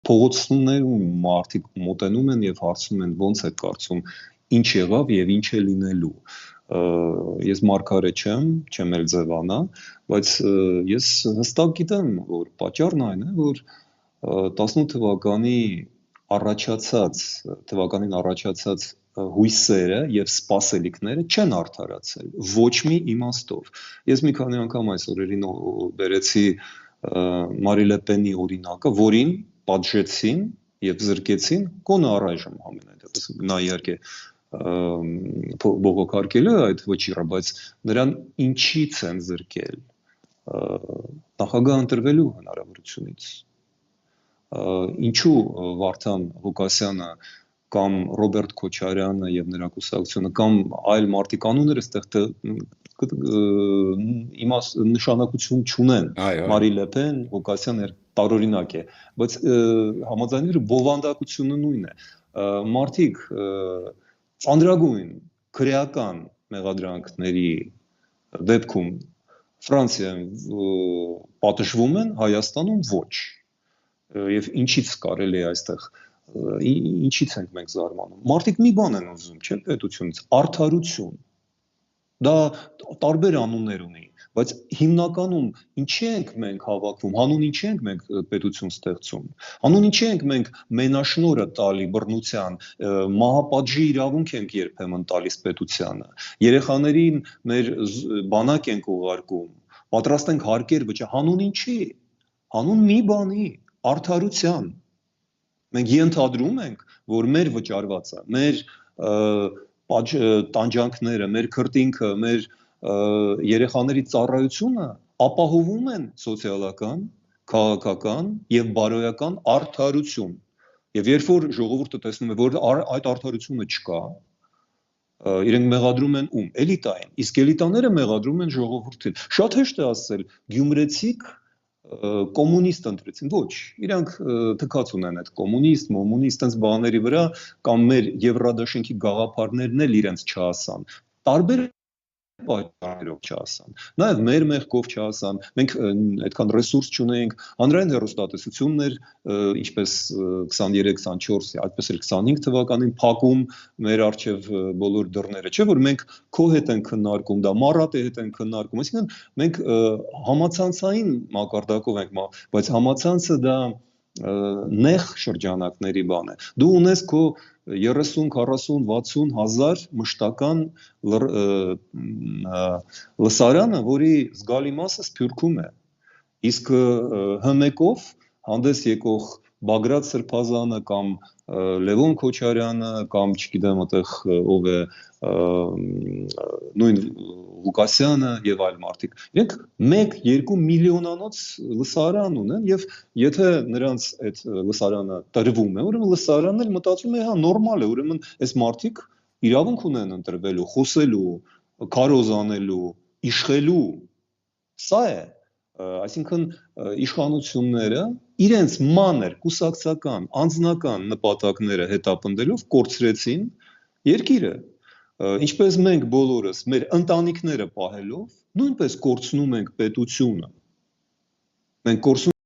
փողոցներում մարդիկ մոտենում են եւ հարցնում են ոնց է կարծում ինչ եղավ եւ ինչ է լինելու ես մարգարե չեմ էլ ձևանա բայց ես հստակ գիտեմ որ պատճառն այն է որ 18 թվականին առաջացած հույսերը եւ սպասելիքները չեն արդարացել ոչ մի իմաստով ես մի քանի անգամ այս օրերին բերեցի Մարի Լեպենի օրինակը որին պատժեցին եւ զրկեցին կոնը առայժմ ամենայն դեպս նա իհարկե բողոքարկել է այդ վճիռը բայց նրան ինչից են զրկել նախագահ ընտրվելու հնարավորությունից ինչու Վարդան Ղուկասյանը կամ Ռոբերտ Քոչարյանը եւ նրա կուսակցությունը կամ այլ մարդիկ անունները այստեղ նշանակություն չունեն Մարի Լեպեն Ղուկասյան տարօրինակ է բայց համաձայնվիր բովանդակությունը նույնն է մարդիկ ծանրագույն քրեական մեղադրանքների դեպքում Ֆրանսիայում պատժվում են Հայաստանում ոչ եւ ինչից կարելի է այստեղ ինչից ենք մենք զարմանում մարդիկ մի բան են ուզում չէ պետությունից արդարություն դա տարբեր անուններ ունի բայց հիմնականում ինչի ենք մենք հավաքվում հանուն ինչի ենք մենք պետություն ստեղծում հանուն ինչի ենք մենք մենաշնորհը տալի բռնության մահապատժի իրավունք ենք երբեմն տալիս պետությանը երեխաներին մեր բանակ ենք ուղարկում պատրաստ ենք հարկեր վճարել հանուն ինչի հանուն մի բանի արդարության մենք ենթադրում ենք որ մեր վճարվածը մեր տանջանքները մեր քրտինքը մեր երեխաների ծառայությունը ապահովում են սոցիալական քաղաքական եւ բարոյական արդարություն եւ երբ որ ժողովուրդը տեսնում է որ այդ արդարությունը չկա իրենք մեղադրում են ում էլիտային իսկ էլիտաները մեղադրում են ժողովրդին շատ հեշտ է ասել գյումրեցիք կոմունիստ ընտրեցին ոչ իրանք թքած ունեն այդ կոմունիստ այնց բաների վրա կամ մեր Եվրադաշինքի գաղափարներն էլ իրենց չհասան տարբեր պատճառներով չհասան նաև մեր մեղքով չհասան մենք այդքան ռեսուրս չունենք հանրային հեռուստատեսություններ ինչպես 23-24 այդպես էլ 25 թվականին փակում մեր արչև բոլոր դռները չէ որ մենք քո հետ ենք քննարկում դա Մարատի հետ ենք քննարկում այսինքն մենք համացանցային մակարդակով ենք բայց համացանցը դա նեղ շրջանակների բան է դու ունես քո 30, 40, 60 հազար մշտական լսարանը, որի զգալի մասը Սփյուռքում է, իսկ ՀՄԿ-ով հանդես եկող Բագրատ Սրբազանը կամ Լևոն Քոչարյանը կամ չգիտեմ այդտեղ ով է նույն Ղուկասյանը եւ այլ մարդիկ իրենք 1-2 միլիոնանոց լսարան ունեն եւ եթե նրանց այդ լսարանը տրվում է ուրեմն լսարանն էլ մտածում է հա նորմալ է ուրեմն այս մարդիկ իրավունք ունեն ընտրվելու խոսելու քարոզանելու իշխելու սա է այսինքն իշխանությունները իրենց մանր կուսակցական անձնական նպատակները հետապնդելով կորցրեցին երկիրը ինչպես մենք բոլորս մեր ընտանիքները պահելով նույնպես կորցնում ենք պետությունը մենք կորցնում